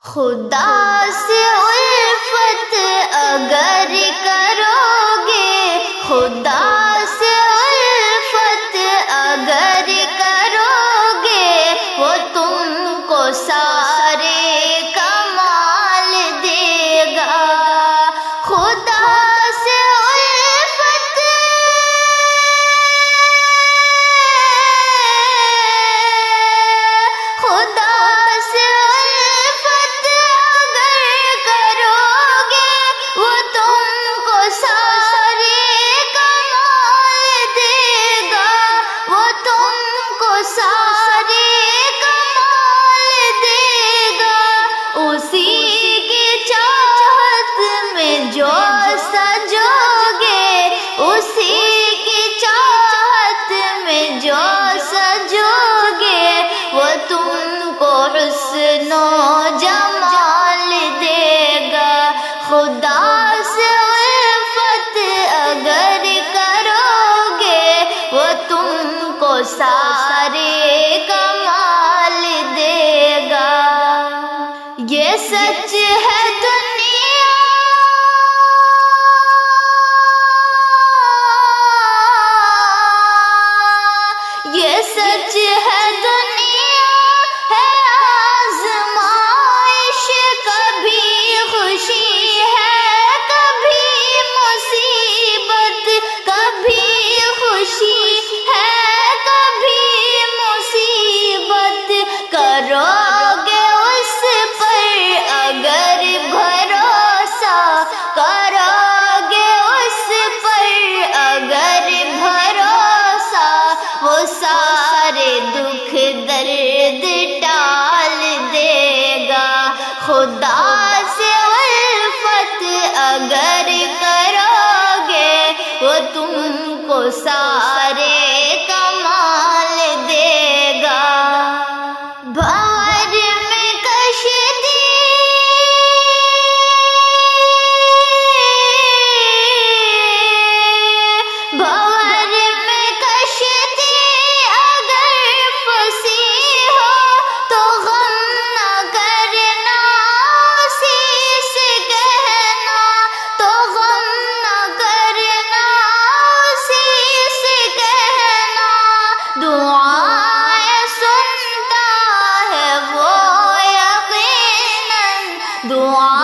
خدا سے الفت اگر کرو گے، خدا سے الفت اگر کرو گے، وہ تم کو سارے کمال دے گا۔ خدا سے الفت خدا سے الفت اگر کرو گے، وہ تم کو سارے کمال دے گا، وہ تم کو سارے کمال دے گا۔ اسی کی چاہت میں جو سجو گے، اسی کی چاہت میں جو سجو گے، وہ تم کو حسن و جمال دے گا۔ خدا سے الفت اگر کرو گے، وہ تم کو سارے کمال دے گا۔ یہ سچ ہے دنیا، یہ سچ ہے دنیا ہے آزمائش، کبھی خوشی ہے کبھی مصیبت، کبھی خوشی ہے کبھی مصیبت۔ کرو گے اس پر اگر بھروسہ، کرو گے اس پر اگر بھروسہ، وہ سارے دکھ درد ٹال دے گا۔ خدا سے الفت اگر کرو گے، وہ تم کو سارے کمال دے گا۔ بھور میں کشتی بھور میں کشتی اگر پھنسی ہو، تو غم نہ کرنا اسی سے کہنا، تو غم نہ کرنا اسی سے کہنا۔ دعائیں سنتا ہے وہ یقیناً، دعا